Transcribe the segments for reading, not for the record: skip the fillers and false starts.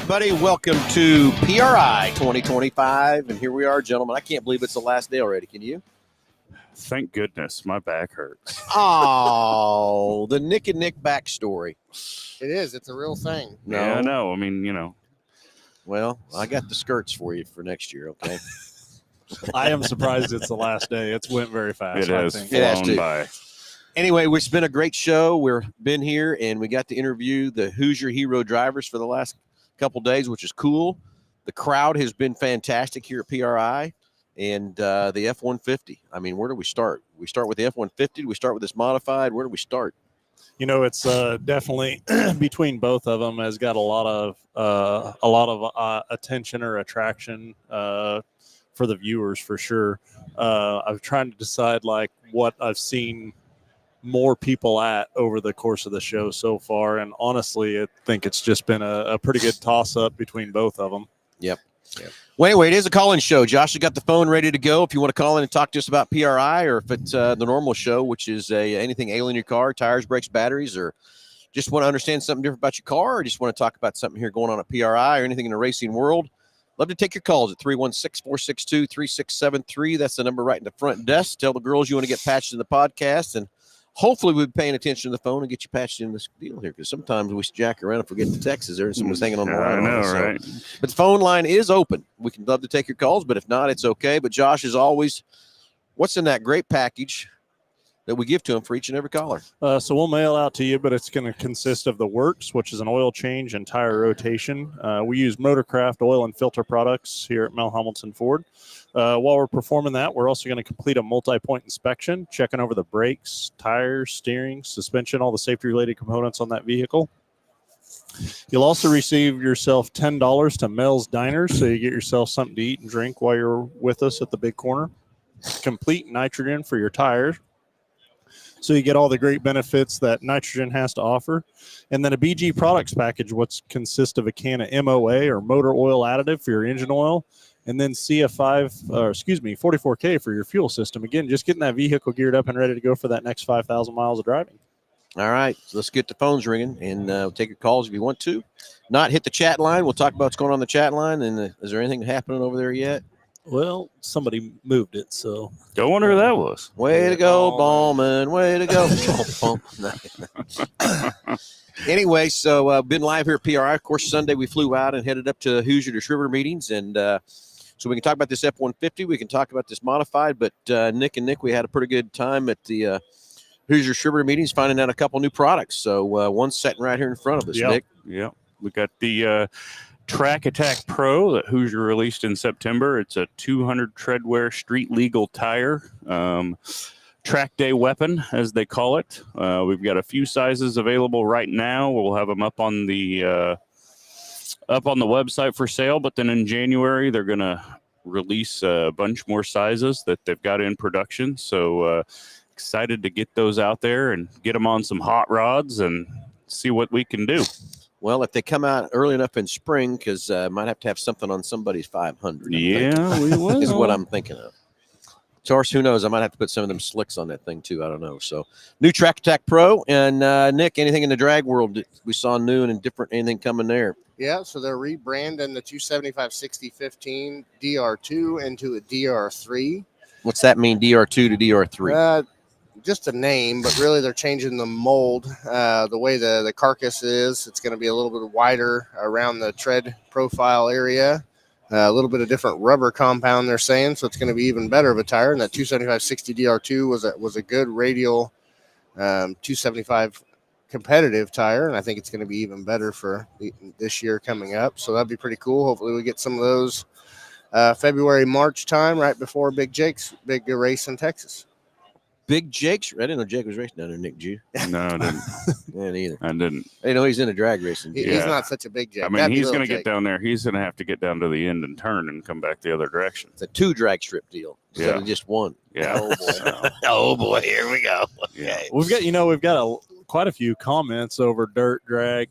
everybody. Welcome to PRI 2025. And here we are, gentlemen. I can't believe it's the last day already. Can you? Thank goodness. My back hurts. Oh, the Nick and Nick backstory. It is. It's a real thing. No. Yeah, no. I mean, Well, I got the skirts for you for next year, okay? I am surprised it's the last day. It's went very fast. it has It has flown to. by. Anyway, it's been a great show. We've been here, and we got to interview the Hoosier Hero drivers for the last couple days, which is cool. The crowd has been fantastic here at PRI, and the F-150. I mean, where do we start? We start with the F-150. Do we start with this modified? Where do we start? You know, it's definitely between both of them has got a lot of attention or attraction for the viewers for sure. I'm trying to decide like what I've seen more people at over the course of the show so far, and honestly, I think it's just been a pretty good toss-up between both of them. Yep. Well, anyway, it is a call-in show. Josh has got the phone ready to go if you want to call in and talk to us about PRI, or if it's the normal show, which is anything ailing your car, tires, brakes, batteries, or just want to understand something different about your car, or just want to talk about something here going on at PRI or anything in the racing world. Love to take your calls at 316-462-3673. That's the number right in the front desk. Tell the girls you want to get patched in the podcast, and hopefully we'll be paying attention to the phone and get you patched in this deal here, because sometimes we jack around and forget the text is there and someone's hanging on the line. I know, on us, right? But the phone line is open. We can love to take your calls, but if not, it's okay. But Josh, as always, what's in that great package that we give to them for each and every caller? So we'll mail out to you, but it's going to consist of the works, which is an oil change and tire rotation. We use Motorcraft oil and filter products here at Mel Hamilton Ford. While we're performing that, we're also going to complete a multi-point inspection, checking over the brakes, tires, steering, suspension, all the safety-related components on that vehicle. You'll also receive yourself $10 to Mel's Diners, so you get yourself something to eat and drink while you're with us at the big corner. Complete nitrogen for your tires, so you get all the great benefits that nitrogen has to offer. And then a BG products package, which consists of a can of MOA or motor oil additive for your engine oil, and then 44K for your fuel system. Again, just getting that vehicle geared up and ready to go for that next 5,000 miles of driving. All right, so let's get the phones ringing, and we'll take your calls if you want to. Not hit the chat line. We'll talk about what's going on the chat line, and is there anything happening over there yet? Well, somebody moved it, so. Don't wonder who that was. Way to go, Ballman. Way to go. Anyway, so been live here at PRI. Of course, Sunday we flew out and headed up to Hoosier to Shriver meetings, and so we can talk about this F-150. We can talk about this modified, but Nick, we had a pretty good time at the Hoosier Shriver meetings, finding out a couple new products. So one's sitting right here in front of us, Nick. Yeah. We got the Track Attack Pro that Hoosier released in September. It's a 200 treadwear street legal tire. Track day weapon, as they call it. We've got a few sizes available right now. We'll have them up on the website for sale, but then in January they're going to release a bunch more sizes that they've got in production. So excited to get those out there and get them on some hot rods and see what we can do. Well, if they come out early enough in spring, because might have to have something on somebody's 500. Yeah, we will. Is what I'm thinking of. Of course, who knows? I might have to put some of them slicks on that thing too. I don't know. So, new Track Attack Pro. And Nick, anything in the drag world that we saw new and different? Anything coming there? Yeah, so they're rebranding the 275/60/15 DR2 into a DR3. What's that mean, DR2 to DR3? Just a name, but really they're changing the mold, the way the carcass is. It's going to be a little bit wider around the tread profile area, a little bit of different rubber compound they're saying, so it's going to be even better of a tire. And that 275/60 DR2 was a good radial 275 competitive tire, and I think it's going to be even better for this year coming up. So that'd be pretty cool. Hopefully we get some of those February, March time, right before Big Jake's big race in Texas. Big Jake's? I didn't know Jake was racing down there, Nick. Did you? No, I didn't. Yeah, neither. I didn't. I didn't know he's in a drag racing. He's not such a big Jake. I mean, he's going to get down there. He's going to have to get down to the end and turn and come back the other direction. It's a 2 drag strip deal instead of just one. Yeah. Oh boy. Oh boy. Here we go. Yeah. We've got quite a few comments over dirt drag,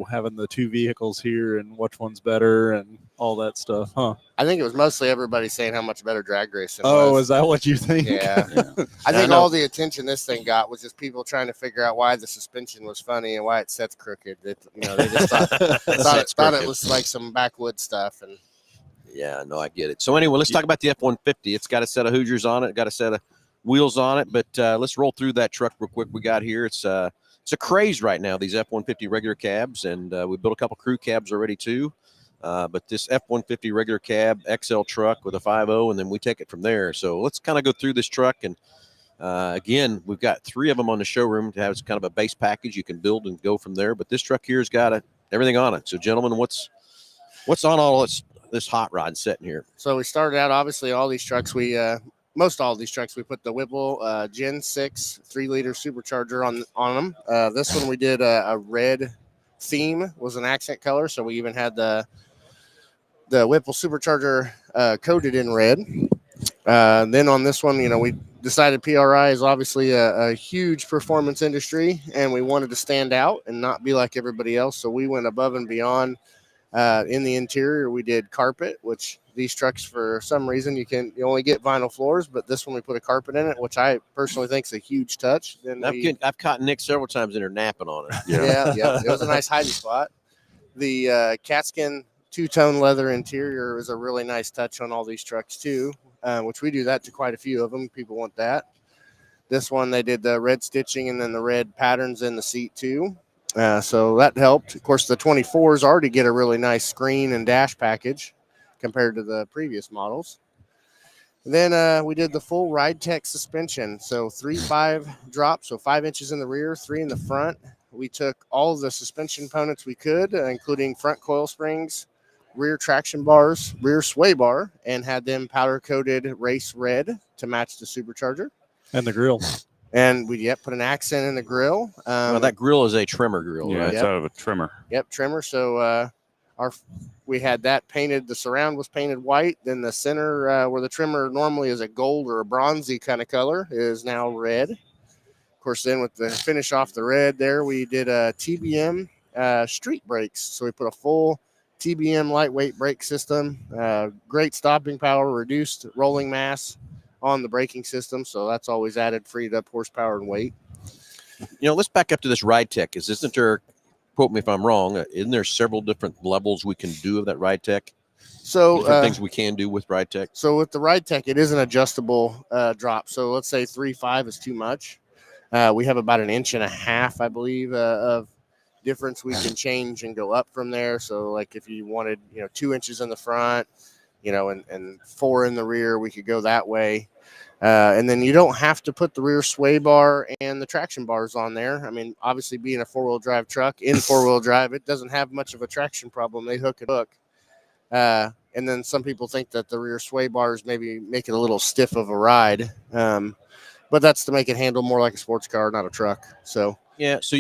having the two vehicles here and which one's better and all that stuff, huh? I think it was mostly everybody saying how much better drag racing Oh, was. is that what you think? Yeah. Yeah. I think know. all the attention this thing got was just people trying to figure out why the suspension was funny and why it sets crooked. They just thought it was like some backwoods stuff. And Yeah, no, I get it. So anyway, let's talk about the F-150. It's got a set of Hoosiers on it, got a set of wheels on it, but let's roll through that truck real quick. We got here. It's a craze right now, these F-150 regular cabs, and we built a couple crew cabs already too. But this F-150 regular cab XL truck with a 5.0, and then we take it from there. So let's kind of go through this truck. And again, we've got 3 of them on the showroom to have kind of a base package you can build and go from there. But this truck here has got everything on it. So gentlemen, what's on all this hot rod setting here? so we started out, obviously, all these trucks, most all of these trucks, we put the Whipple Gen 6 3-liter supercharger on them. This one we did a red theme, was an accent color. So we even had the Whipple supercharger coated in red. Then on this one, we decided PRI is obviously a huge performance industry, and we wanted to stand out and not be like everybody else. So we went above and beyond. In the interior, we did carpet, which these trucks, for some reason, you only get vinyl floors, but this one we put a carpet in it, which I personally think is a huge touch. Then I've caught Nick several times in there napping on it. yeah, it was a nice hiding spot. The catskin 2-tone leather interior is a really nice touch on all these trucks too, which we do that to quite a few of them. People want that. This one, they did the red stitching and then the red patterns in the seat too. So that helped. Of course, the 24s already get a really nice screen and dash package compared to the previous models. Then we did the full Ride Tech suspension. So 3.5 drop, so 5 inches in the rear, 3 in the front. We took all of the suspension components we could, including front coil springs, rear traction bars, rear sway bar, and had them powder coated race red to match the supercharger. And the grill. And we put an accent in the grill. Well, that grill is a trimmer grill, Yeah, right? it's out of a trimmer. Yep, trimmer. So we had that painted. The surround was painted white. Then the center, where the trimmer normally is a gold or a bronzy kind of color, is now red. Of course, then with the finish off the red there, we did a TBM street brakes. So we put a full TBM lightweight brake system, great stopping power, reduced rolling mass on the braking system. So that's always added, freed up horsepower and weight. Let's back up to this Ride Tech. Isn't there, quote me if I'm wrong, isn't there several different levels we can do of that Ride Tech? So Different things we can do with Ride Tech? So with the Ride Tech, it is an adjustable drop. So let's say 3.5 is too much. We have about 1.5 inches, I believe, of difference we can change and go up from there. So like if you wanted, 2 inches in the front, and 4 in the rear, we could go that way. And then you don't have to put the rear sway bar and the traction bars on there. I mean, obviously being a 4-wheel drive truck in 4-wheel drive, it doesn't have much of a traction problem. They hook. And then some people think that the rear sway bars maybe make it a little stiff of a ride. But that's to make it handle more like a sports car, not a truck. So yeah, so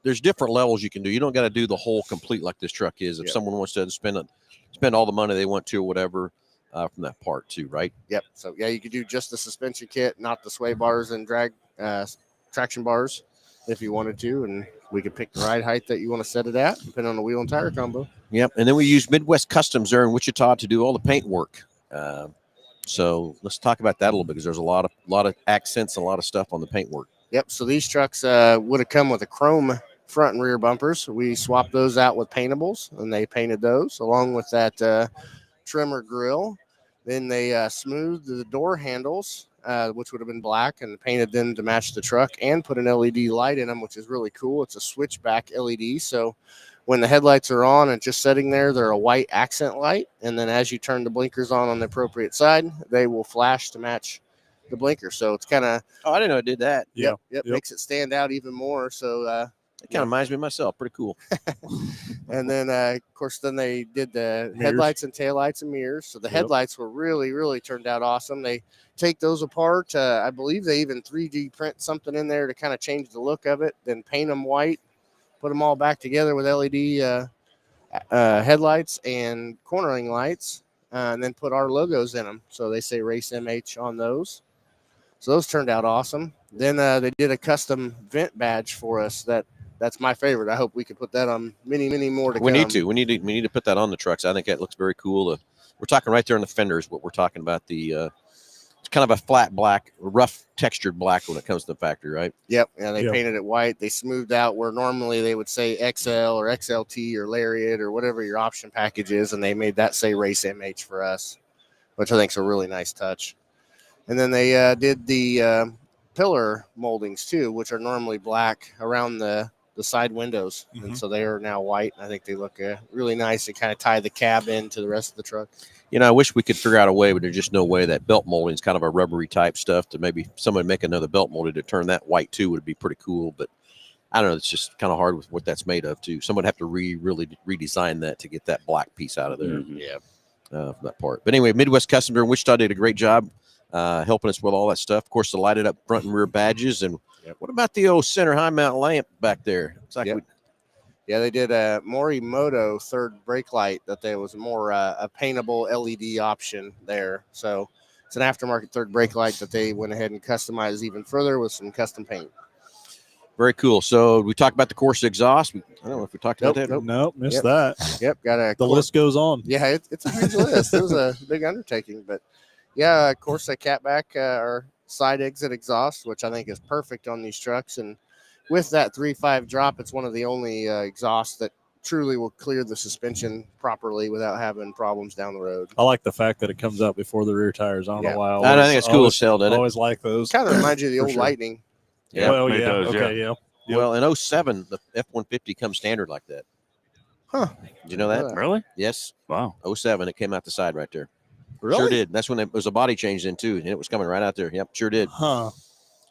there's different levels you can do. You don't got to do the whole complete like this truck is. If Yep. someone wants to spend all the money they want to or whatever from that part too, right? Yep. So yeah, you could do just the suspension kit, not the sway bars and drag traction bars if you wanted to, and we could pick the ride height that you want to set it at, depending on the wheel and tire combo. Yep. And then we use Midwest Customs there in Wichita to do all the paint work. So let's talk about that a little bit because there's a lot of accents, a lot of stuff on the paint work. Yep. So these trucks would have come with a chrome front and rear bumpers. We swapped those out with paintables, and they painted those along with that trimmer grill. Then they smoothed the door handles, which would have been black, and painted them to match the truck and put an LED light in them, which is really cool. It's a switchback LED. So when the headlights are on and just sitting there, they're a white accent light. And then as you turn the blinkers on the appropriate side, they will flash to match the blinker. So it's kind of, Oh, I didn't know it did that. yep, Yep. makes it stand out even more. So, It kind of reminds me of myself. Pretty cool. and then, of course, then they did the Mirrors. headlights and taillights and mirrors. So the Yep. headlights were really, really turned out awesome. They take those apart. I believe they even 3D print something in there to kind of change the look of it, then paint them white, put them all back together with LED headlights and cornering lights, and then put our logos in them. So they say Race MH on those. So those turned out awesome. Then they did a custom vent badge for us. That's my favorite. I hope we can put that on many more to We come. need to. We need to put that on the trucks. I think that looks very cool. We're talking right there on the fenders. What we're talking about it's kind of a flat black, rough textured black when it comes to the factory, right? Yep. And they Yep. painted it white. They smoothed out where normally they would say XL or XLT or Lariat or whatever your option package is, and they made that say Race MH for us, which I think is a really nice touch. And then they did the pillar moldings too, which are normally black around the side windows, and so they are now white. I think they look really nice. They kind of tie the cab into the rest of the truck. You know, I wish we could figure out a way, but there's just no way. That belt molding is kind of a rubbery type stuff. To maybe someone make another belt molded to turn that white too would be pretty cool. But I don't know. It's just kind of hard with what that's made of too. Someone would have to really redesign that to get that black piece out of there. Yeah. From that part. But anyway, Midwest Custom in Wichita did a great job helping us with all that stuff. Of course, the lighted up front and rear badges. And what about the old center high mount lamp back there? It's like Yeah, they did a Morimoto third brake light that there was more a paintable LED option there. So it's an aftermarket third brake light that they went ahead and customized even further with some custom paint. very cool. So we talked about the Corsa exhaust. I don't know if we talked about that. Nope, missed Yep. that. Yep, got The list goes on. Yeah, it's a huge list. It was a big undertaking, but yeah, Corsa catback or side exit exhaust, which I think is perfect on these trucks. And with that 3.5 drop, it's one of the only exhausts that truly will clear the suspension properly without having problems down the road. I like the fact that it comes out before the rear tires. I don't Yeah. know why. I think it's cool as hell, doesn't I it? always like those. Kind of reminds you of the For old sure. Lightning. Yeah, well, it yeah. does, Okay, yeah. Yep. Well, in 07, the F-150 comes standard like that. Huh. Did you know that? Really? Yes. Wow. 07, it came out the side right there. Really? Sure did. That's when it was a body change in too, and it was coming right out there. Yep, sure did. Huh.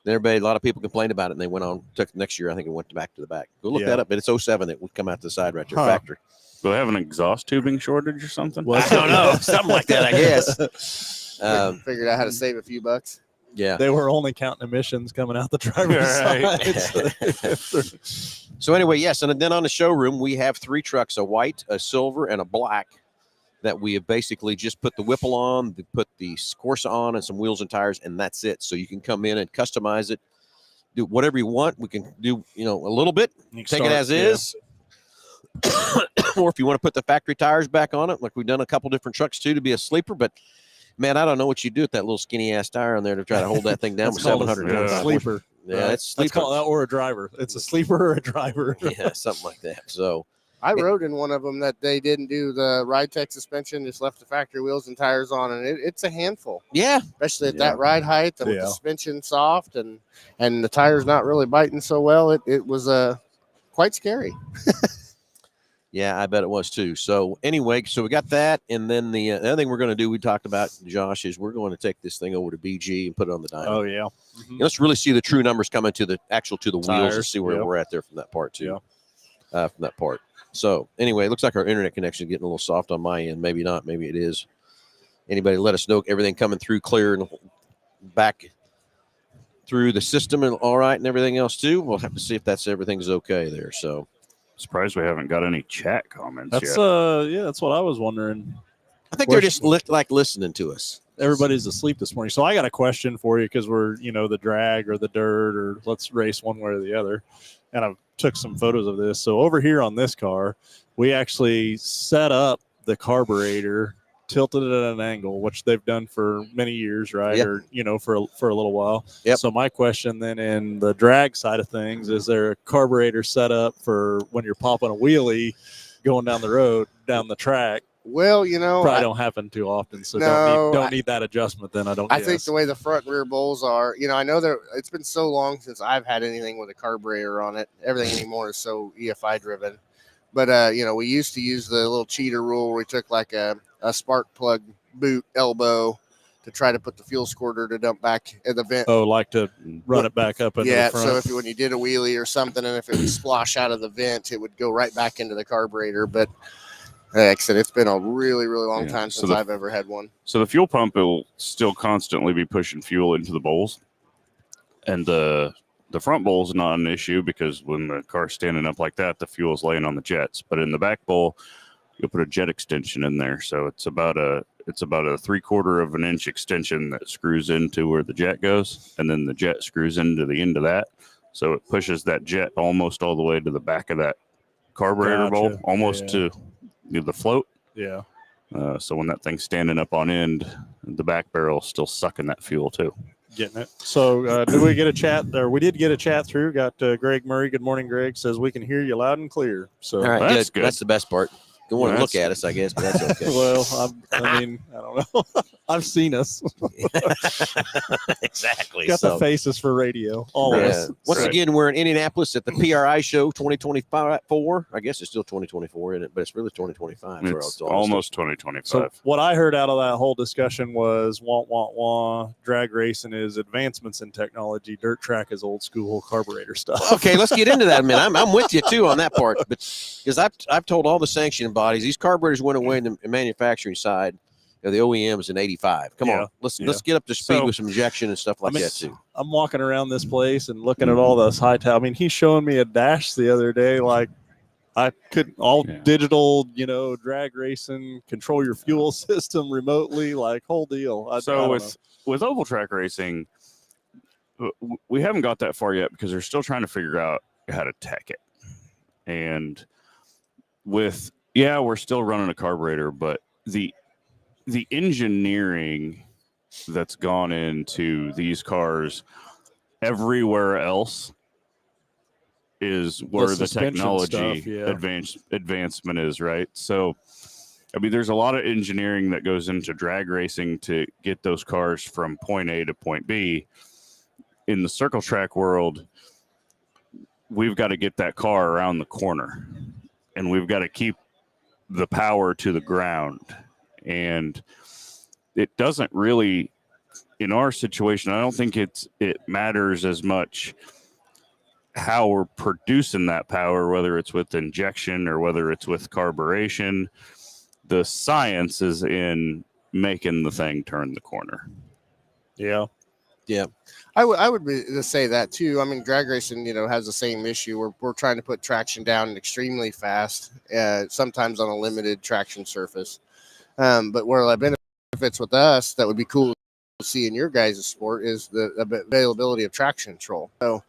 Then a lot of people complained about it, and they went on. Took next year, I think it went back to the back. Go look Yeah. that up. But it's 07 that would come out the side right there, Huh. factory. Do they have an exhaust tubing shortage or something? Well, I don't know, something like that, I guess. Figured out how to save a few bucks. Yeah. They were only counting emissions coming out the driver's Right. side. So anyway, yes, and then on the showroom we have 3 trucks: a white, a silver, and a black. That we have basically just put the Whipple on, put the Corsa on, and some wheels and tires, and that's it. So you can come in and customize it, do whatever you want. We can do, a little bit, You can take start- it as is. Or if you want to put the factory tires back on it, like we've done a couple different trucks too, to be a sleeper. But man, I don't know what you do with that little skinny ass tire on there to try to hold that thing down with That's called a 700 sleeper. Yeah, it's sleeper. Let's call that or a driver. It's a sleeper or a driver. Yeah, something like that. So I rode in one of them that they didn't do the ride tech suspension, just left the factory wheels and tires on, and it's a handful, yeah, especially at Yeah. that ride height and with Yeah. the suspension soft and the tires not really biting so well. It was quite scary. yeah, I bet it was too. So anyway, so we got that, and then the other thing we're going to do, we talked about, Josh, is we're going to take this thing over to BG and put it on the dyno. Oh yeah. Let's really see the true numbers coming to the wheels and Tires, see where yep. we're at there from that part too. From that part. So anyway, it looks like our internet connection is getting a little soft on my end. Maybe not. Maybe it is. Anybody let us know everything coming through clear and back through the system and all right and everything else too. We'll have to see if everything's okay there. So Surprised we haven't got any chat comments That's yet. that's what I was wondering. I think they're just like listening to us. Everybody's asleep this morning. So I got a question for you because we're, the drag or the dirt or let's race one way or the other. And I took some photos of this. So over here on this car, we actually set up the carburetor, tilted it at an angle, which they've done for many years, right? Yep. Or, for a little while. Yep. So my question then in the drag side of things, is there a carburetor set up for when you're popping a wheelie going down the road, down the track? Well, Probably don't happen too often, so No, don't need that adjustment. Then I don't. I think guess. the way the front and rear bowls are, I know that it's been so long since I've had anything with a carburetor on it. Everything anymore is so EFI driven. But, we used to use the little cheater rule where we took like a spark plug boot elbow to try to put the fuel squirter to dump back in the vent. like to run it back up into Yeah, the front. so when you did a wheelie or something, and if it would splosh out of the vent, it would go right back into the carburetor. But like I said, it's been a really, really long time since I've ever had one. So the fuel pump will still constantly be pushing fuel into the bowls, and the front bowl is not an issue because when the car's standing up like that, the fuel is laying on the jets. But in the back bowl, you'll put a jet extension in there, so it's about it's about a 3/4 of an inch extension that screws into where the jet goes, and then the jet screws into the end of that. So it pushes that jet almost all the way to the back of that carburetor bowl, Gotcha. almost to the float. Yeah. So when that thing's standing up on end, the back barrel is still sucking that fuel too. Getting it. So did we get a chat there? We did get a chat through. Got Greg Murray. Good morning, Greg. Says we can hear you loud and clear. So All right, that's good. good. That's the best part. Don't want to look That's- at us, I guess, but that's okay. well, I mean, I don't know. I've seen us. Exactly. Got the faces for radio. All of Yeah. us. Once Right. again, we're in Indianapolis at the PRI show 2024. I guess it's still 2024, isn't it? But it's really 2025. so It's almost 2025. So what I heard out of that whole discussion was wah. Drag racing is advancements in technology. Dirt track is old school carburetor stuff. Okay, let's get into that, man. I'm with you too on that part, but because I've told all the sanctioning bodies these carburetors went away in the manufacturing side of the OEMs in '85. Come Yeah, on, let's get up to speed So- with some injection and stuff like that too. I'm walking around this place and looking at all those high tech. I mean, he's showing me a dash the other day, like I could digital, drag racing, control your fuel system remotely, like whole deal. I So don't know. with oval track racing, we haven't got that far yet because they're still trying to figure out how to tech it. And we're still running a carburetor, but the engineering that's gone into these cars everywhere else is where the suspension technology stuff, yeah. advancement is, right? So I mean, there's a lot of engineering that goes into drag racing to get those cars from point A to point B. In the circle track world, we've got to get that car around the corner, and we've got to keep the power to the ground. And it doesn't really, in our situation, I don't think it matters as much how we're producing that power, whether it's with injection or whether it's with carburation. The science is in making the thing turn the corner. Yeah. I would say that too. I mean, drag racing, has the same issue. We're trying to put traction down extremely fast, sometimes on a limited traction surface. But where the benefits with us that would be cool to see in your guys' sport is the availability of traction control. So,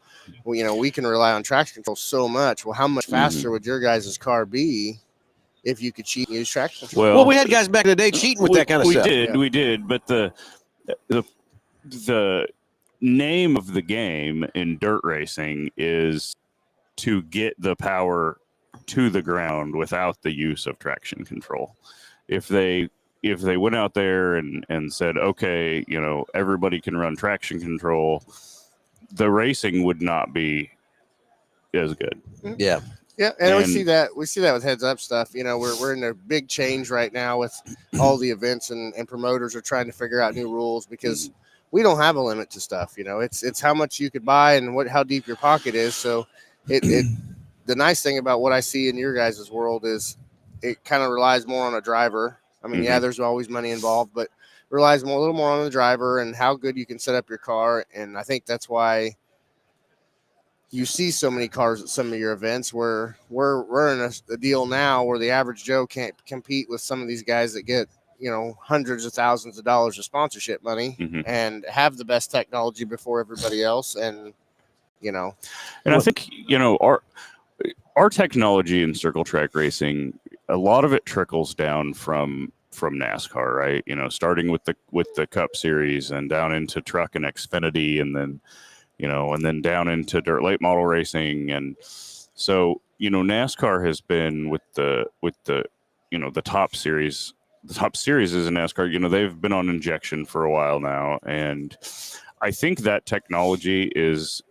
we can rely on traction control so much. Well, how much faster would your guys' car be if you could cheat and use traction control? Well, we had guys back in the day cheating with that kind of stuff. We did, but the name of the game in dirt racing is to get the power to the ground without the use of traction control. If they went out there and said, okay, everybody can run traction control, the racing would not be as good. Yeah. Yeah, and we see that with heads up stuff. We're in a big change right now with all the events and promoters are trying to figure out new rules because we don't have a limit to stuff. It's how much you could buy and how deep your pocket is. So the nice thing about what I see in your guys' world is it kind of relies more on a driver. I mean, yeah, there's always money involved, but relies a little more on the driver and how good you can set up your car. And I think that's why you see so many cars at some of your events where we're in a deal now where the average Joe can't compete with some of these guys that get, hundreds of thousands of dollars of sponsorship money and have the best technology before everybody else. And, And I think, our technology in circle track racing, a lot of it trickles down from NASCAR, right? Starting with the Cup Series and down into truck and Xfinity, and then, and then down into dirt late model racing. And so, NASCAR has been with the top series. The top series is in NASCAR. They've been on injection for a while now, and I think that technology is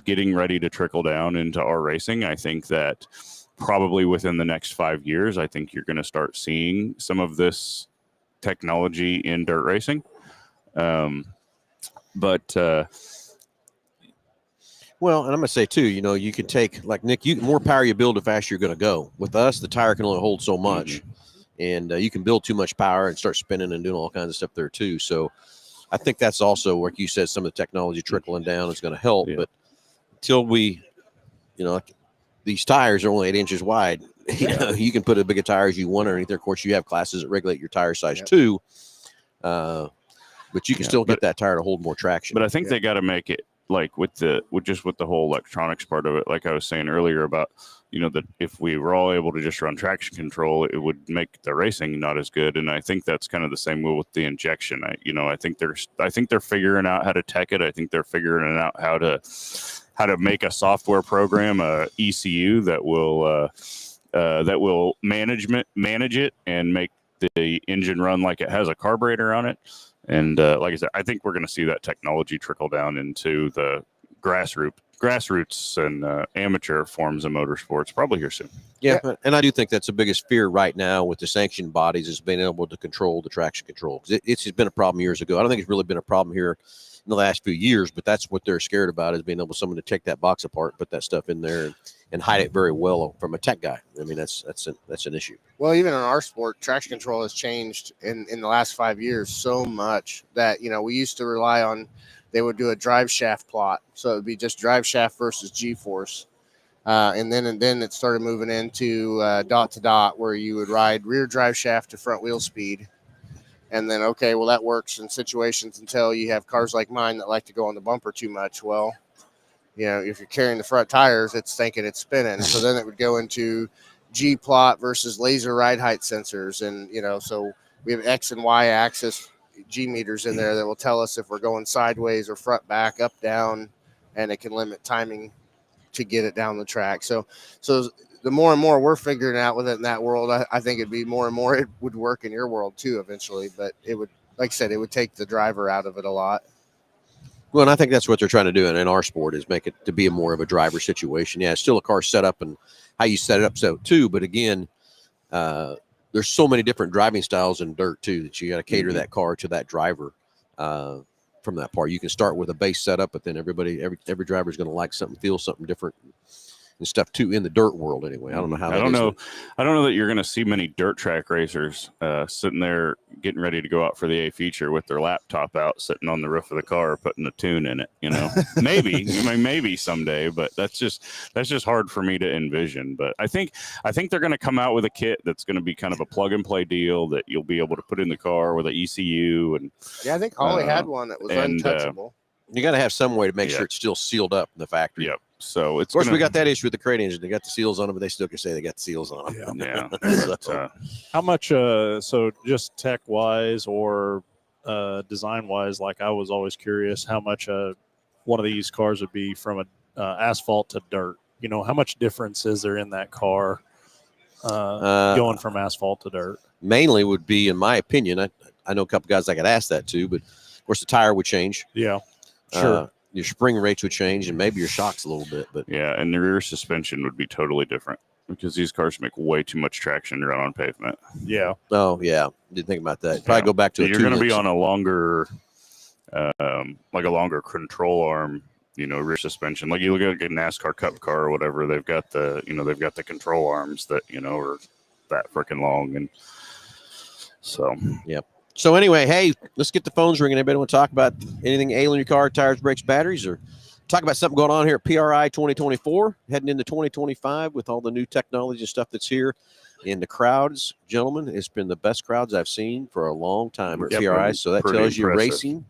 getting ready to trickle down into our racing. I think that probably within the next 5 years, I think you're going to start seeing some of this technology in dirt racing. Well, and I'm gonna say too, you can take, like Nick, the more power you build, the faster you're gonna go. With us, the tire can only hold so much, and you can build too much power and start spinning and doing all kinds of stuff there too. So, I think that's also, like you said, some of the technology trickling down is going to help. Yeah. But until we, these tires are only 8 inches wide. You can put as big a tire as you want underneath there. Of course, you have classes that regulate your tire size Yep. too, but you can still get but- that tire to hold more traction. But I think they got to make it like with the whole electronics part of it. Like I was saying earlier about, that if we were all able to just run traction control, it would make the racing not as good. And I think that's kind of the same with the injection. I think they're figuring out how to tech it. I think they're figuring out how to make a software program, a ECU that will manage it and make the engine run like it has a carburetor on it. And like I said, I think we're going to see that technology trickle down into the grassroots and amateur forms of motorsports probably here soon. Yeah, and I do think that's the biggest fear right now with the sanctioned bodies is being able to control the traction control. It's been a problem years ago. I don't think it's really been a problem here in the last few years, but that's what they're scared about is being able someone to take that box apart, put that stuff in there, and hide it very well from a tech guy. I mean, that's an issue. Well, even in our sport, traction control has changed in the last 5 years so much that, we used to rely on, they would do a drive shaft plot. So it would be just drive shaft versus G-force. And then it started moving into dot to dot where you would ride rear drive shaft to front wheel speed. And then, okay, well, that works in situations until you have cars like mine that like to go on the bumper too much. Well, if you're carrying the front tires, it's thinking it's spinning. So then it would go into G plot versus laser ride height sensors. And, so we have X and Y axis G meters in there that will tell us if we're going sideways or front, back, up, down, and it can limit timing to get it down the track. So the more and more we're figuring out with it in that world, I think it'd be more and more it would work in your world too eventually. But it would, like I said, it would take the driver out of it a lot. Well, and I think that's what they're trying to do in our sport is make it to be more of a driver situation. Yeah, it's still a car setup and how you set it up so too. But again, there's so many different driving styles in dirt too that you got to cater that car to that driver from that part. You can start with a base setup, but then every driver is going to like something, feel something different and stuff too in the dirt world. Anyway, I don't know how. I don't know that you're going to see many dirt track racers sitting there getting ready to go out for the A feature with their laptop out, sitting on the roof of the car, putting a tune in it. Maybe someday, but that's just hard for me to envision. But I think they're going to come out with a kit that's going to be kind of a plug and play deal that you'll be able to put in the car with an ECU. And yeah, I think Holly had one that was untouchable. You got to have some way to make sure it's still sealed up in the factory. Yep. So of course, we got that issue with the crate engine. They got the seals on them, but they still can say they got the seals on them. Yeah. So, How much, so just tech wise or design wise, like I was always curious how much one of these cars would be from asphalt to dirt. How much difference is there in that car going from asphalt to dirt? Mainly would be, in my opinion, I know a couple guys I could ask that to, but of course the tire would change. Yeah, sure. Your spring rates would change and maybe your shocks a little bit, but yeah, and the rear suspension would be totally different because these cars make way too much traction to run on pavement. Yeah. Oh yeah, didn't think about that. Probably go back to you're going to be on a longer, like a longer control arm, rear suspension. Like you look at a NASCAR Cup car or whatever, they've got the control arms that are that freaking long, and so yep. So anyway, hey, let's get the phones ringing. Anybody want to talk about anything ailing your car, tires, brakes, batteries, or talk about something going on here at PRI 2024, heading into 2025 with all the new technology and stuff that's here. And the crowds, gentlemen, it's been the best crowds I've seen for a long time at PRI. So that tells you racing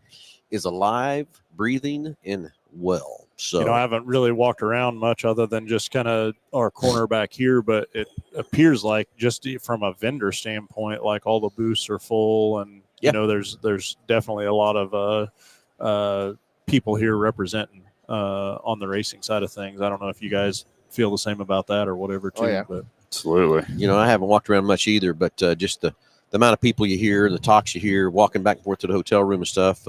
is alive, breathing, and well. So I haven't really walked around much other than just kind of our corner back here, but it appears like just from a vendor standpoint, like all the booths are full, and there's definitely a lot of people here representing on the racing side of things. I don't know if you guys feel the same about that or whatever too. Oh, yeah. But absolutely. I haven't walked around much either, but just the amount of people you hear, the talks you hear, walking back and forth to the hotel room and stuff.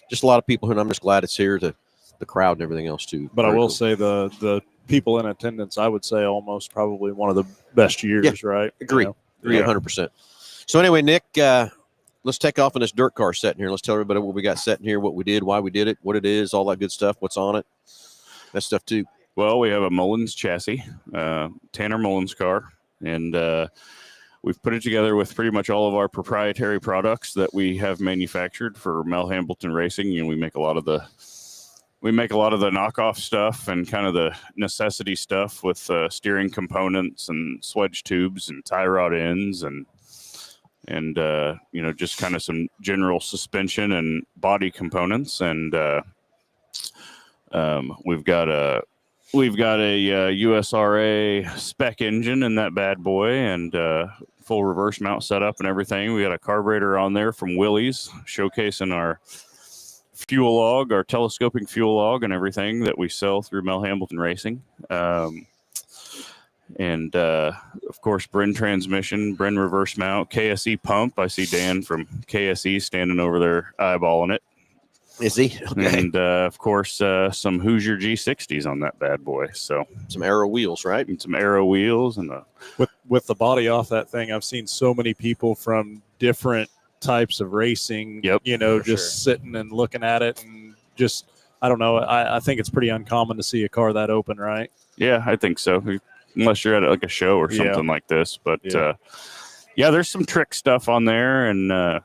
Just a lot of people here, and I'm just glad it's here to the crowd and everything else too. But I will say the people in attendance, I would say almost probably one of the best years, right? Agree. Agree 100%. So anyway, Nick, let's take off on this dirt car set in here. Let's tell everybody what we got set in here, what we did, why we did it, what it is, all that good stuff, what's on it, that stuff too. Well, we have a Mullins chassis, Tanner Mullins car, and we've put it together with pretty much all of our proprietary products that we have manufactured for Mel Hambleton Racing. We make a lot of the we make a lot of the knockoff stuff and kind of the necessity stuff with steering components and swedge tubes and tie rod ends and just kind of some general suspension and body components. And we've got a USRA spec engine in that bad boy, and full reverse mount setup and everything. We got a carburetor on there from Willys, showcasing our fuel log, our telescoping fuel log, and everything that we sell through Mel Hambleton Racing. And of course, Bren transmission, Bren reverse mount, KSE pump. I see Dan from KSE standing over there eyeballing it. Is he? Okay. And of course, some Hoosier G60s on that bad boy. So Some Arrow wheels, right? and some Arrow wheels and With the body off that thing, I've seen so many people from different types of racing, Yep. just sitting and looking at it, and just, I don't know. I think it's pretty uncommon to see a car that open, right? yeah, I think so. Unless you're at like a show or something like this, but there's some trick stuff on there, and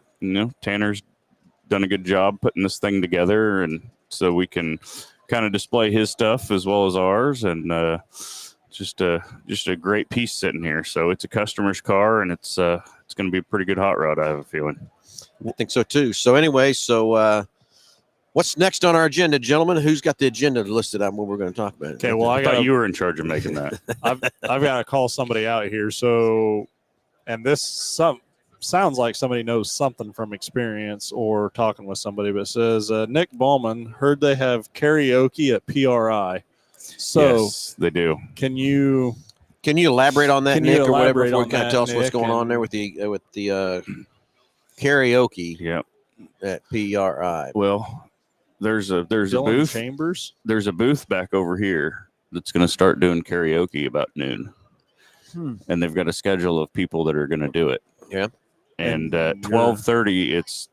Tanner's done a good job putting this thing together, and so we can kind of display his stuff as well as ours, and just a great piece sitting here. So it's a customer's car, and it's going to be a pretty good hot rod, I have a feeling. I think so too. So anyway, what's next on our agenda, gentlemen? Who's got the agenda listed on what we're going to talk about? Okay, well, I thought you were in charge of making that. I've got to call somebody out here. So, and this sounds like somebody knows something from experience or talking with somebody, but it says Nick Ballman heard they have karaoke at PRI. So yes, they do. Can you elaborate on that, Nick, or whatever? Before you kind of tell us what's going on there with the karaoke Yep. at PRI. Well, there's a Dylan booth. Chambers. There's a booth back over here that's going to start doing karaoke about noon, and they've got a schedule of people that are going to do it. Yeah. And at 12:30, it's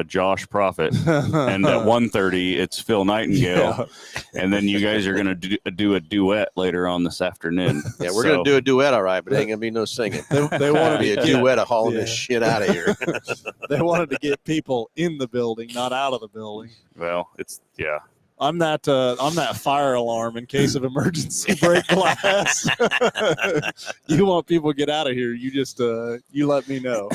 Josh Prophet, and at 1:30, it's Phil Nightingale, and then you guys are going to do a duet later on this afternoon. Yeah, we're going to do a duet, all right, but it ain't going to be no singing. They wanted to be a duet of hauling this shit out of here. They wanted to get people in the building, not out of the building. Well, I'm that fire alarm in case of emergency break glass. You want people to get out of here, you just you let me know.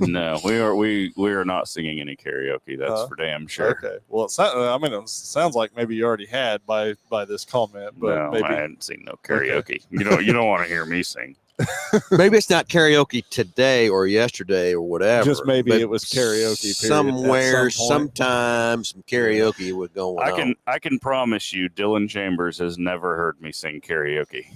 no, we are not singing any karaoke. That's for damn sure. Okay. Well, it sounds like maybe you already had by this comment, but No, maybe I hadn't seen no karaoke. Okay. You don't want to hear me sing. Maybe it's not karaoke today or yesterday or whatever. just maybe but it was karaoke. Period, somewhere, some point. sometime, some karaoke was going on. I can promise you, Dylan Chambers has never heard me sing karaoke.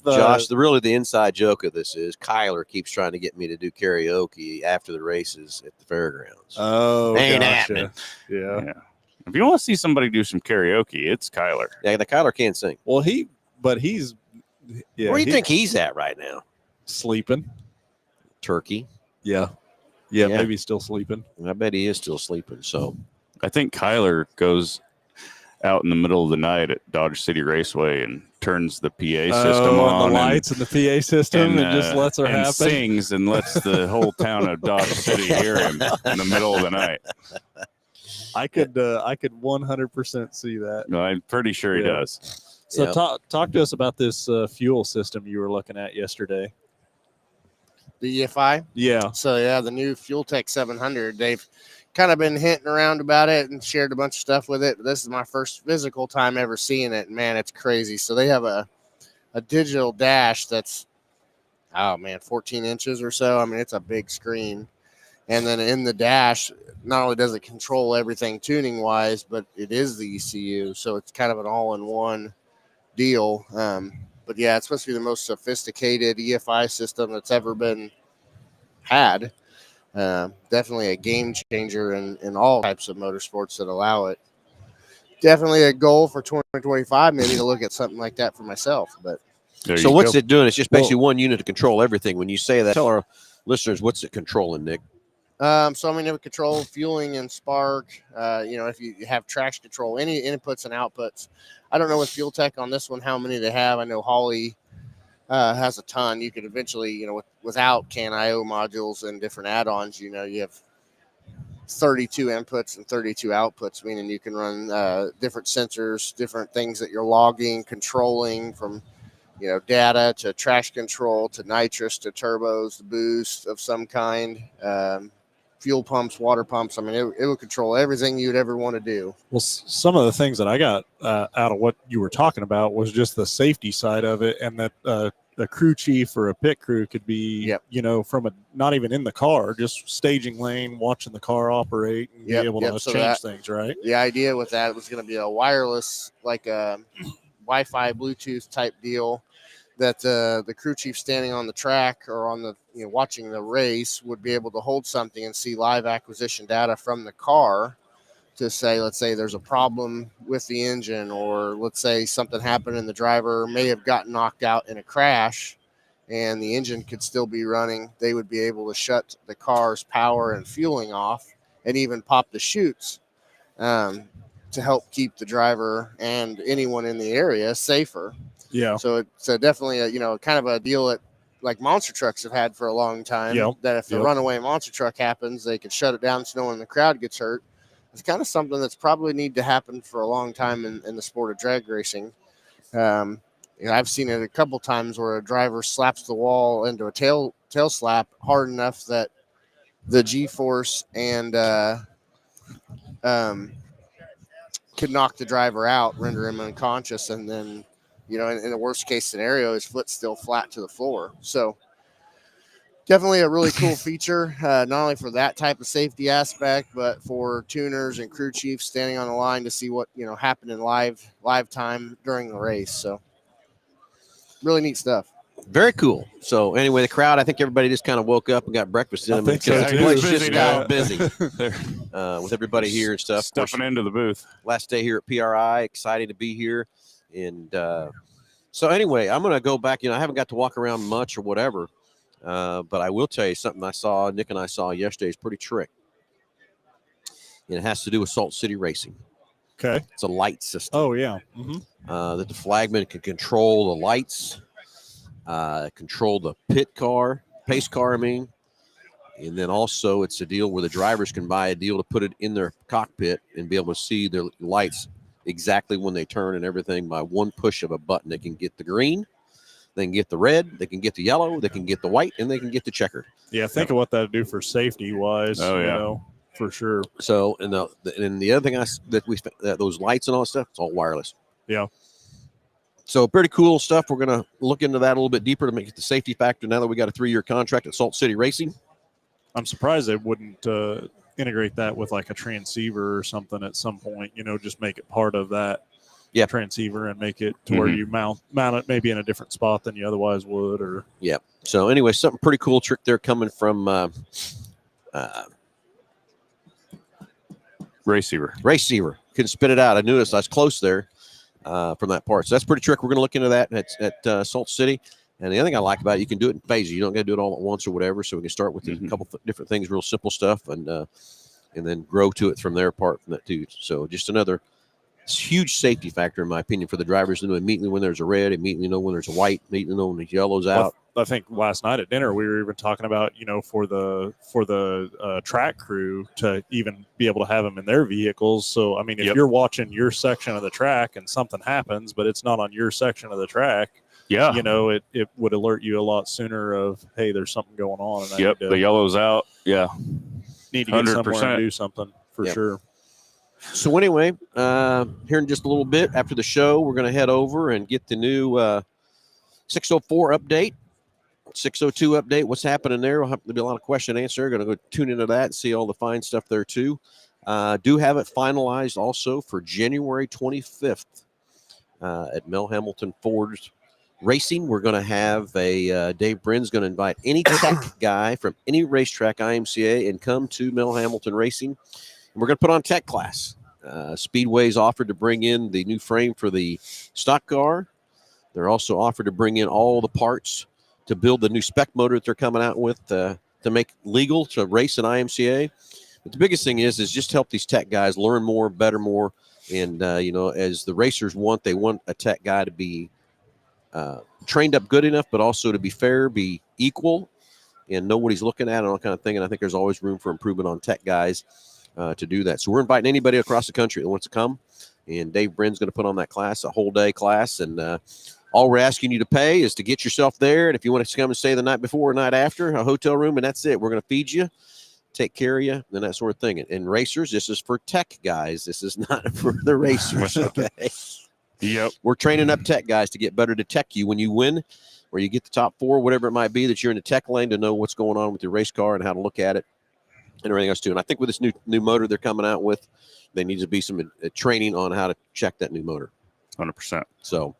Josh, the inside joke of this is Kyler keeps trying to get me to do karaoke after the races at the fairgrounds. Oh, Ain't gotcha. happening. Yeah. If you want to see somebody do some karaoke, it's Kyler. Yeah, the Kyler can't sing. Well, he's Where do you think he's at right now? sleeping? Turkey. Yeah, maybe still sleeping. I bet he is still sleeping. So I think Kyler goes out in the middle of the night at Dodge City Raceway and turns the PA system on, the lights and the PA system, and just lets her and happen. Sings and lets the whole town of Dodge City hear him in the middle of the night. I could 100% see that. No, I'm pretty sure he does. So talk to us about this fuel system you were looking at yesterday. The EFI. Yeah. So the new Fuel Tech 700. They've kind of been hinting around about it and shared a bunch of stuff with it. This is my first physical time ever seeing it. Man, it's crazy. So they have a digital dash that's 14 inches or so. I mean, it's a big screen. And then in the dash, not only does it control everything tuning wise, but it is the ECU. So it's kind of an all-in-one deal. But yeah, it's supposed to be the most sophisticated EFI system that's ever been had. Definitely a game changer in all types of motorsports that allow it. Definitely a goal for 2025, maybe to look at something like that for myself. But so what's it doing? It's just basically one unit to control everything. When you say that, tell our listeners what's it controlling, Nick. So it would control fueling and spark. If you have traction control, any inputs and outputs. I don't know with Fuel Tech on this one how many they have. I know Holly has a ton. You could eventually, without CAN IO modules and different add-ons, you have 32 inputs and 32 outputs, meaning you can run different sensors, different things that you're logging, controlling, from data to traction control to nitrous to turbos, the boost of some kind, fuel pumps, water pumps. I mean, it will control everything you'd ever want to do. Well, some of the things that I got out of what you were talking about was just the safety side of it, and that a crew chief or a pit crew could be, from not even in the car, just staging lane, watching the car operate, and be able to change things, right? The idea with that was going to be a wireless, like a Wi-Fi, Bluetooth type deal, that the crew chief standing on the track or on the watching the race would be able to hold something and see live acquisition data from the car to say, let's say there's a problem with the engine, or let's say something happened and the driver may have gotten knocked out in a crash and the engine could still be running. They would be able to shut the car's power and fueling off and even pop the chutes to help keep the driver and anyone in the area safer. Yeah. So it's definitely a kind of a deal that like monster trucks have had for a long time. Yep. That if a runaway monster truck happens, they could shut it down so no one in the crowd gets hurt. It's kind of something that's probably need to happen for a long time in the sport of drag racing. I've seen it a couple times where a driver slaps the wall into a tail slap hard enough that the G-force and could knock the driver out, render him unconscious, and then in the worst case scenario, his foot's still flat to the floor. So definitely a really cool feature, not only for that type of safety aspect, but for tuners and crew chiefs standing on the line to see what happened in live time during the race. So really neat stuff. Very cool. So anyway, the crowd, I think everybody just kind of woke up and got breakfast in them because the place just got busy with everybody here and stuff. Stuffing into the booth. Last day here at PRI, excited to be here. And so anyway, I'm going to go back. I haven't got to walk around much or whatever, but I will tell you something Nick and I saw yesterday is pretty trick. And it has to do with Salt City Racing. Okay. It's a light system. Oh, yeah. That the flagman can control the lights, control the pace car, and then also it's a deal where the drivers can buy a deal to put it in their cockpit and be able to see their lights exactly when they turn and everything by one push of a button. They can get the green, they can get the red, they can get the yellow, they can get the white, and they can get the checkered. Yeah, think of what that would do for safety wise. Oh, yeah. For sure. So, and the other thing those lights and all that stuff, it's all wireless. Yeah. So pretty cool stuff. We're going to look into that a little bit deeper to make it the safety factor now that we got a 3-year contract at Salt City Racing. I'm surprised they wouldn't integrate that with like a transceiver or something at some point, just make it part of that transceiver and make it to where you mount it maybe in a different spot than you otherwise would. Or So anyway, something pretty cool trick there coming from Raceiver. Couldn't spit it out. I knew I was close there from that part. So that's pretty trick. We're going to look into that at Salt City. And the other thing I like about it, you can do it in phases. You don't got to do it all at once or whatever. So we can start with a couple different things, real simple stuff, and then grow to it from there apart from that too. So just another huge safety factor, in my opinion, for the drivers to know immediately when there's a red, immediately know when there's a white, immediately know when the yellow's out. I think last night at dinner we were even talking about, for the track crew to even be able to have them in their vehicles. So, I mean, if you're watching your section of the track and something happens, but it's not on your section of the track, it would alert you a lot sooner of, hey, there's something going on. And the yellow's out. Yeah. Need to get 100%. Somewhere and do something for sure. So anyway, here in just a little bit after the show, we're going to head over and get the new 604 update. 602 update, what's happening there? There'll be a lot of question and answer. Going to go tune into that and see all the fine stuff there too. Do have it finalized also for January 25th at Mel Hamilton Ford's Racing. We're going to have Dave Brin's going to invite any tech guy from any racetrack IMCA and come to Mel Hamilton Racing. And we're going to put on tech class. Speedway's offered to bring in the new frame for the stock car. They're also offered to bring in all the parts to build the new spec motor that they're coming out with to make legal to race in IMCA. But the biggest thing is just help these tech guys learn more, better more. And, as the racers they want a tech guy to be trained up good enough, but also to be fair, be equal, and know what he's looking at and all kind of thing. And I think there's always room for improvement on tech guys. to do that. So we're inviting anybody across the country that wants to come. And Dave Brenn's going to put on that class, a whole day class. And all we're asking you to pay is to get yourself there. And if you want to come and stay the night before or night after, a hotel room, and that's it. We're going to feed you, take care of you, and that sort of thing. And racers, this is for tech guys. This is not for the racers, okay? Yep. We're training up tech guys to get better to tech you when you win or you get the top 4, whatever it might be, that you're in the tech lane to know what's going on with your race car and how to look at it and everything else too. And I think with this new motor they're coming out with, there needs to be some training on how to check that new motor. 100%. So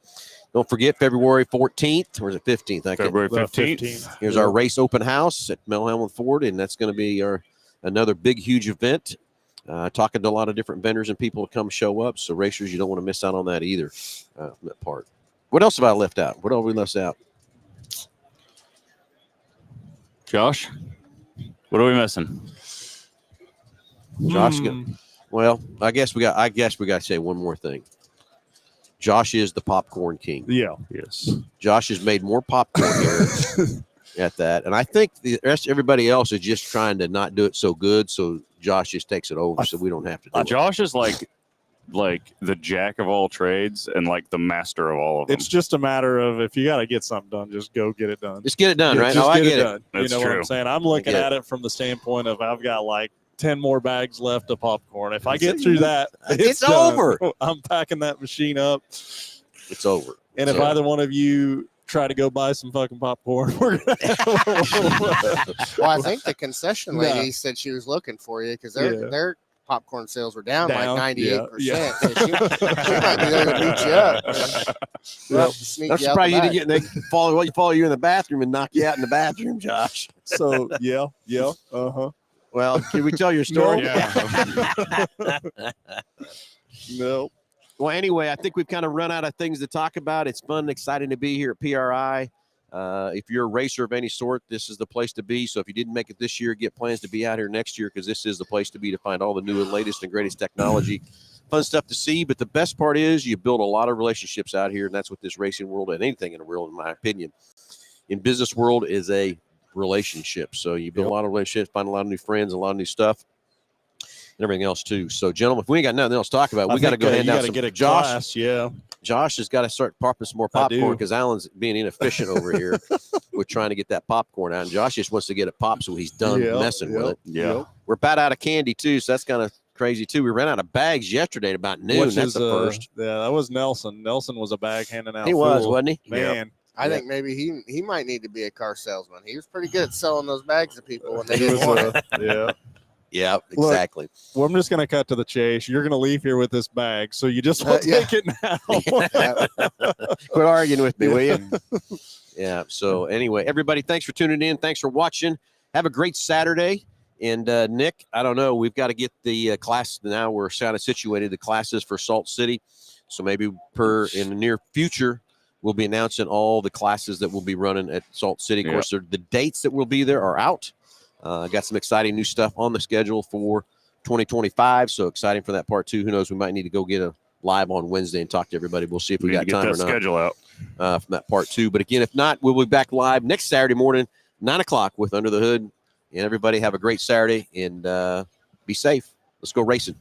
don't forget February 14th, or is it 15th? February 15th. Here's our race open house at Mel Hambelton Ford, and that's going to be another big, huge event. Talking to a lot of different vendors and people to come show up. So racers, you don't want to miss out on that either. From that part. What else have I left out? What else we left out? Josh, what are we missing? Josh, well, I guess we got to say one more thing. Josh is the popcorn king. Yeah. Yes. Josh has made more popcorn here at that, and I think the rest everybody else is just trying to not do it so good. So Josh just takes it over, so we don't have to do it. Josh is like the jack of all trades and like the master of all of them. It's just a matter of if you got to get something done, just go get it done. Just get it done, right? Just I get get it it. done. That's you know what true. I'm saying? I'm looking at it from the standpoint of I've got like 10 more bags left of popcorn. If I get through that, It's done. over. I'm packing that machine up. It's over. And if either one of you try to go buy some fucking popcorn, we're gonna Well, I think the concession lady said she was looking for you because their popcorn sales were down like 98%. Yeah. So she might be there to beat you up. Well, sneak I'm you out surprised the you back. didn't get they follow you in the bathroom and knock you out in the bathroom, Josh. So yeah. Uh-huh. Well, can we tell your story? No. Well, anyway, I think we've kind of run out of things to talk about. It's fun and exciting to be here at PRI. If you're a racer of any sort, this is the place to be. So if you didn't make it this year, get plans to be out here next year because this is the place to be to find all the new and latest and greatest technology. Fun stuff to see. But the best part is you build a lot of relationships out here, and that's what this racing world and anything in the world, in my opinion, in business world is a relationship. So you build a lot of relationships, find a lot of new friends, a lot of new stuff. And everything else too. So, gentlemen, if we ain't got nothing else to talk about, we got to go hand out some. Get a Josh, glass, yeah. Josh has got to start popping some more popcorn because Alan's being inefficient over here with trying to get that popcorn out. And Josh just wants to get it popped so he's done messing with it. Yeah. We're about out of candy too, so that's kind of crazy too. We ran out of bags yesterday at about noon. That's the first. Yeah, that was Nelson. Nelson was a bag handing out. He was, wasn't he? Man. I think maybe he might need to be a car salesman. He was pretty good at selling those bags to people when they He didn't was, want it. yeah. Yeah, exactly. Well, I'm just going to cut to the chase. You're going to leave here with this bag, so you just want to take it now. Quit arguing with me, will you? Yeah. So anyway, everybody, thanks for tuning in. Thanks for watching. Have a great Saturday. And Nick, I don't know. We've got to get the class now. We're kind of situated the classes for Salt City. So maybe in the near future, we'll be announcing all the classes that we'll be running at Salt City. Of course, the dates that will be there are out. Got some exciting new stuff on the schedule for 2025. So exciting for that part too. Who knows? We might need to go get a live on Wednesday and talk to everybody. We'll see if we got time or not. Schedule out from that part too. But again, if not, we'll be back live next Saturday morning, 9:00 with Under the Hood. And everybody have a great Saturday and be safe. Let's go racing.